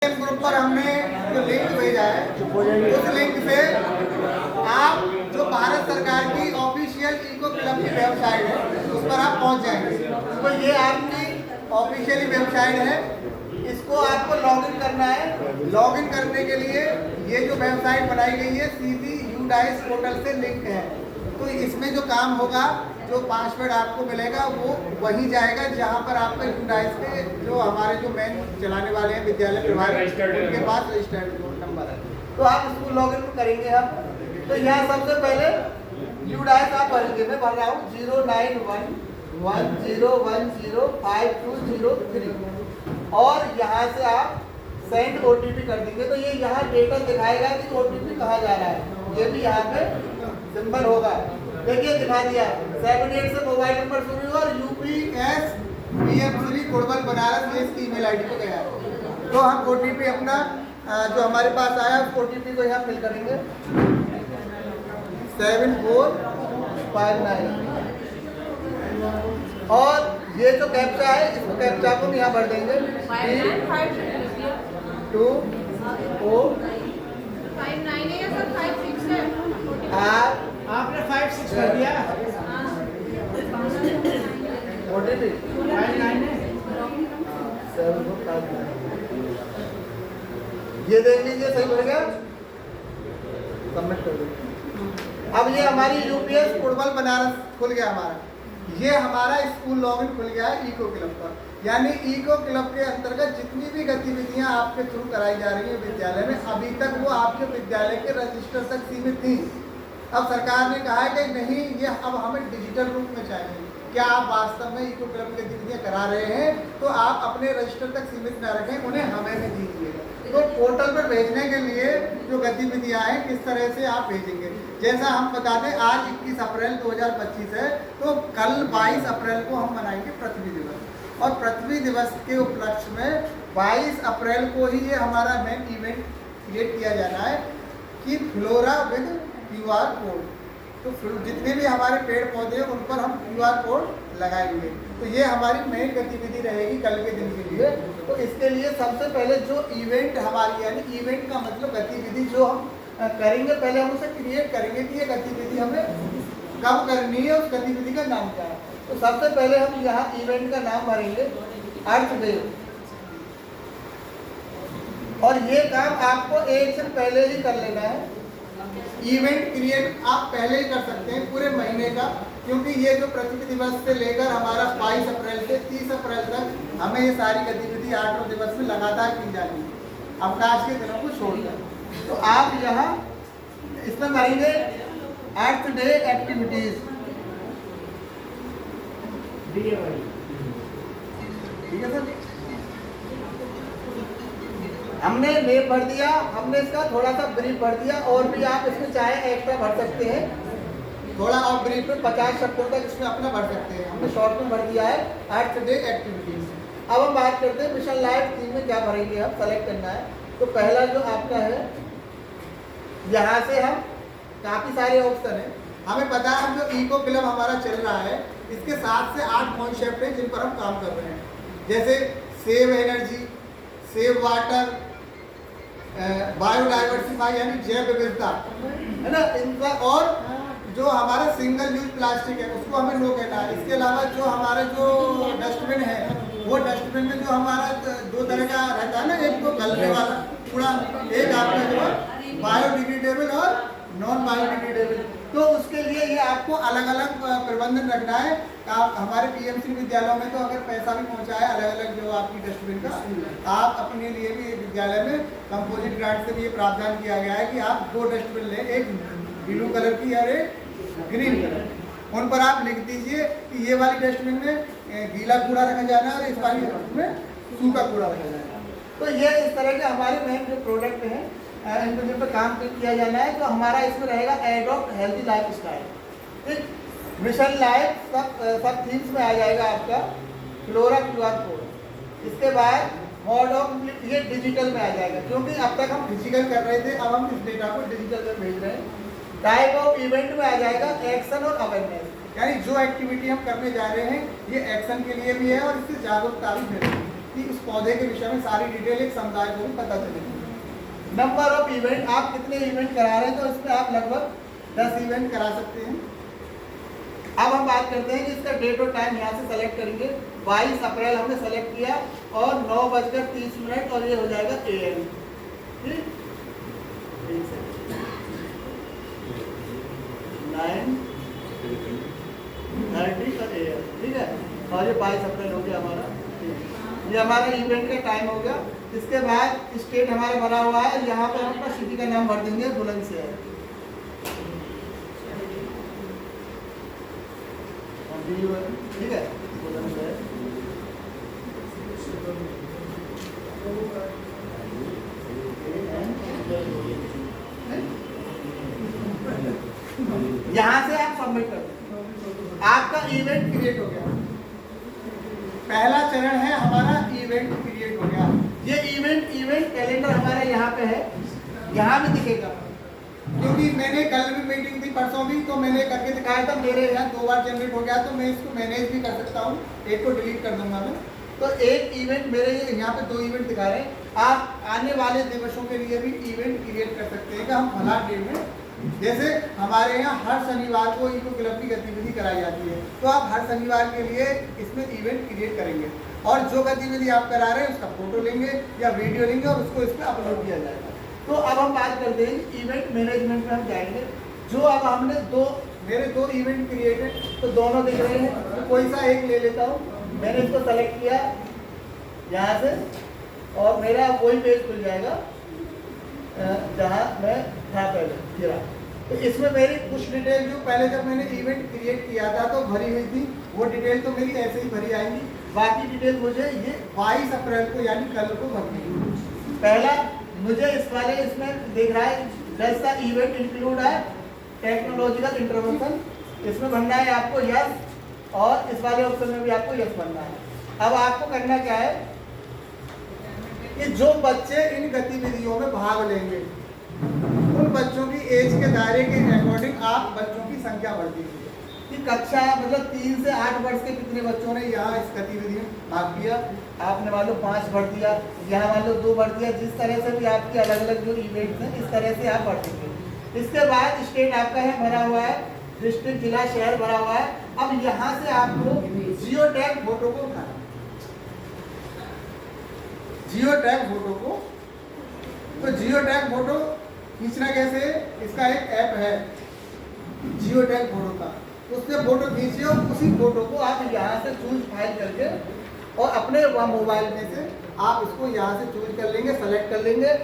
Group पर हमने जो लिंक भेजा है उस लिंक से आप जो भारत सरकार की ऑफिशियल इको क्लब की वेबसाइट है उस पर आप पहुंच जाएंगे। तो ये आपकी ऑफिशियली वेबसाइट है, इसको आपको लॉगिन करना है। लॉगिन करने के लिए ये जो वेबसाइट बनाई गई है सीधी यूडाइस पोर्टल से लिंक है। तो इसमें जो काम होगा, जो पासवर्ड आपको मिलेगा वो वही जाएगा जहां पर आपका यूडाइस के जो हमारे जो मेन चलाने वाले हैं विद्यालय प्रभारी उनके पास रजिस्टर्ड नंबर है। तो आप इसको लॉगिन करेंगे हम। तो यहाँ सबसे पहले यूडाइस आप भरेंगे, मैं भर रहा हूँ 09110105203 और यहाँ से आप सेंड ओटीपी कर देंगे। तो ये यहाँ डेटा दिखाएगा कि ओटीपी कहाँ जा रहा है, ये भी यहाँ पे सिंबल होगा। देखिए दिखा दिया 78 से मोबाइल नंबर शुरू हुआ और UPS PM3 कोडबल बनारस ये इसकी ईमेल आईडी पे गया। तो हम ओटीपी अपना जो हमारे पास आया उस ओटीपी को यहाँ फिल करेंगे 7459 और ये जो कैप्चा है इसको कैप्चा को यहाँ भर देंगे 2 आपने 5-6 कर दिया। ओटीपी 5-9 है। ये देख लीजिए सही हो गया, सबमिट कर दीजिए। अब ये हमारी UPS कोडबल बनारस खुल गया हमारा। ये हमारा स्कूल लॉगिन खुल गया है इको क्लब पर। यानी इको क्लब के अंतर्गत जितनी भी गतिविधियां आपके थ्रू कराई जा रही है विद्यालय में, अभी तक वो आपके विद्यालय के रजिस्टर तक सीमित थी। अब सरकार ने कहा है कि नहीं, ये अब हमें डिजिटल रूप में चाहिए। क्या आप वास्तव में इको क्लब की गतिविधियां करा रहे हैं तो आप अपने रजिस्टर तक सीमित न रखें, उन्हें हमें भी दीजिए। तो पोर्टल पर भेजने के लिए जो गतिविधियां हैं किस तरह से आप भेजेंगे, जैसा हम बता दें आज 21 अप्रैल 2025 है, तो कल 22 अप्रैल को हम मनाएंगे पृथ्वी दिवस। और पृथ्वी दिवस के उपलक्ष्य में 22 अप्रैल को ही ये हमारा मेन इवेंट क्रिएट किया जाना है कि फ्लोरा विद QR कोड। तो जितने भी हमारे पेड़ पौधे हैं उन पर हम QR कोड लगाएंगे। तो ये हमारी मेन गतिविधि रहेगी कल के दिन के लिए। तो इसके लिए सबसे पहले जो इवेंट हमारी, यानी इवेंट का मतलब गतिविधि जो हम करेंगे, पहले हम उसे क्रिएट करेंगे कि ये गतिविधि हमें कब करनी है, उस गतिविधि का नाम क्या है। तो सबसे पहले हम यहाँ इवेंट का नाम भरेंगे अर्थ डे। और ये काम आपको एक दिन पहले ही कर लेना है। इवेंट क्रिएट आप पहले ही कर सकते हैं पूरे महीने का, क्योंकि ये जो पृथ्वी दिवस से लेकर हमारा 22 अप्रैल से 30 अप्रैल तक हमें ये सारी गतिविधि 8 दिवस में लगातार की जानी है, अवकाश के दिनों को छोड़कर। तो आप यहाँ इसमें भरेंगे अर्थ डे एक्टिविटीज। ठीक है सर, हमने नेम भर दिया, हमने इसका थोड़ा सा ब्रीफ भर दिया, और भी आप इसमें चाहे एक्स्ट्रा भर सकते हैं, थोड़ा और ब्रीफ में 50 शब्दों तक इसमें अपना भर सकते हैं। हमने शॉर्ट में भर दिया है अर्थ डे एक्टिविटीज। अब हम बात करते हैं मिशन लाइफ थीम में क्या भरेंगे, हम सेलेक्ट करना है। तो पहला जो आपका है, यहाँ से हम काफ़ी सारे ऑप्शन हैं। हमें पता है हम जो इको क्लब हमारा चल रहा है इसके 7 से 8 कॉन्सेप्ट हैं जिन पर हम काम कर रहे हैं, जैसे सेव एनर्जी, सेव वाटर, बायोडाइवर्सिफाई यानी जैव विविधता है ना, इनका, और जो हमारा सिंगल यूज प्लास्टिक है उसको हमें नो कहना है। इसके अलावा जो हमारा जो डस्टबिन है, वो डस्टबिन में जो हमारा 2 तरह का रहता है ना, एक तो गलने वाला कूड़ा, एक आपका जो है बायोडिग्रेडेबल और नॉन बायोडिग्रेडेबल। तो उसके लिए ये आपको अलग अलग प्रबंधन रखना है। आप हमारे PMC विद्यालयों में तो अगर पैसा भी पहुंचा है अलग अलग जो आपकी डस्टबिन का, आप अपने लिए भी विद्यालय में कंपोजिट ग्रांट से भी ये प्रावधान किया गया है कि आप 2 डस्टबिन लें, एक ब्लू कलर की और एक ग्रीन कलर। उन पर आप लिख दीजिए कि ये वाली डस्टबिन में गीला कूड़ा रखा जाना है और इस वाली में सूखा कूड़ा रखा जाना है। तो ये इस तरह के हमारे मेन जो प्रोडक्ट हैं इनको जिन पर काम किया जाना है। तो हमारा इसमें रहेगा एडॉप्ट हेल्दी लाइफ स्टाइल। ठीक, मिशन लाइफ सब थीम्स में आ जाएगा आपका फ्लोरा QR कोड। इसके बाद मोड ऑफ, ये डिजिटल में आ जाएगा, क्योंकि अब तक हम फिजिकल कर रहे थे, अब हम इस डेटा को डिजिटल में भेज रहे हैं। टाइप ऑफ इवेंट में आ जाएगा एक्शन और अवेयरनेस, यानी जो एक्टिविटी हम करने जा रहे हैं ये एक्शन के लिए भी है और इससे जागरूकता भी मिलेगी। कि उस पौधे के विषय में सारी डिटेल एक समुदाय को भी पता चलेगी। नंबर ऑफ इवेंट, आप कितने इवेंट करा रहे हैं, तो इसमें आप लगभग 10 इवेंट करा सकते हैं। अब हम बात करते हैं कि इसका डेट और टाइम यहाँ से सेलेक्ट करेंगे। 22 अप्रैल हमने सेलेक्ट किया और 9:30 और ये हो जाएगा AM। ठीक, 9:30 और AM, ठीक है। और ये 22 अप्रैल हो गया हमारा, ये हमारा इवेंट का टाइम हो गया। इसके बाद स्टेट हमारा भरा हुआ है, यहाँ पर हम अपना सिटी का नाम भर देंगे, बुलंदशहर। ठीक है, बुलंदशहर। यहाँ से आप सबमिट कर दें, आपका इवेंट क्रिएट हो गया। पहला चरण है हमारा इवेंट क्रिएट हो गया। ये इवेंट कैलेंडर हमारा यहाँ पे है, यहाँ भी दिखेगा, क्योंकि मैंने कल भी मीटिंग थी, परसों भी, तो मैंने करके दिखाया था। मेरे यहाँ 2 बार जनरेट हो गया, तो मैं इसको मैनेज भी कर सकता हूँ। एक को डिलीट कर दूंगा मैं। तो एक इवेंट मेरे यहाँ पे 2 इवेंट दिखा रहे हैं। आप आने वाले दिवसों के लिए भी इवेंट क्रिएट कर सकते हैं कि हम फला डेट में, जैसे हमारे यहाँ हर शनिवार को इको क्लब की गतिविधि कराई जाती है, तो आप हर शनिवार के लिए इसमें इवेंट क्रिएट करेंगे और जो गतिविधि आप करा रहे हैं उसका फोटो लेंगे या वीडियो लेंगे और उसको इस पर अपलोड किया जाएगा। तो अब हम बात करते हैं इवेंट मैनेजमेंट में हम जाएंगे। जो अब हमने मेरे 2 इवेंट क्रिएट है, तो दोनों दिख रहे हैं, तो कोई सा एक ले लेता हूँ। मैंने इसको सेलेक्ट किया यहाँ से और मेरा वही पेज खुल जाएगा जहाँ मैं था पहले गिरा। तो इसमें मेरी कुछ डिटेल जो पहले जब मैंने इवेंट क्रिएट किया था तो भरी हुई थी, वो डिटेल तो मेरी ऐसे ही भरी आएंगी। बाकी डिटेल मुझे ये 22 अप्रैल को यानी कल को भरनी है। पहला मुझे इस वाले इसमें दिख रहा है, डज द इवेंट इंक्लूड है टेक्नोलॉजिकल इंटरवेंशन, इसमें भरना है आपको यस, और इस वाले ऑप्शन में भी आपको यस भरना है। अब आपको करना क्या है कि जो बच्चे इन गतिविधियों में भाग लेंगे उन बच्चों की एज के दायरे के अकॉर्डिंग आप बच्चों की संख्या बढ़ दीजिए कि कक्षा मतलब 3 से 8 वर्ष के कितने बच्चों ने यहाँ इस गतिविधि में भाग लिया। आपने मान लो 5 भर दिया, यहाँ मान लो 2 भर दिया। जिस तरह से भी आपके अलग अलग जो इवेंट्स हैं इस तरह से आप भर देंगे। इसके बाद स्टेट आपका है भरा हुआ है, डिस्ट्रिक्ट जिला शहर भरा हुआ है। अब यहाँ से आपको जियो टैग फोटो को उठाना, जियो टैग फोटो को। तो जियो टैग फोटो खींचना कैसे, इसका एक ऐप है जियो टैग फोटो का, उससे फोटो खींचिए और उसी फोटो को आप यहाँ से चूज फाइल करके और अपने मोबाइल में से आप इसको यहाँ से चूज कर लेंगे, सेलेक्ट कर लेंगे,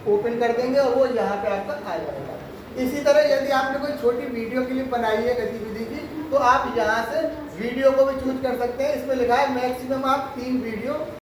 ओपन कर देंगे और वो यहाँ पे आपका आ जाएगा। इसी तरह यदि आपने कोई छोटी वीडियो क्लिप बनाई है गतिविधि की, तो आप यहाँ से वीडियो को भी चूज कर सकते हैं। इसमें लिखा है मैक्सिमम आप 3 वीडियो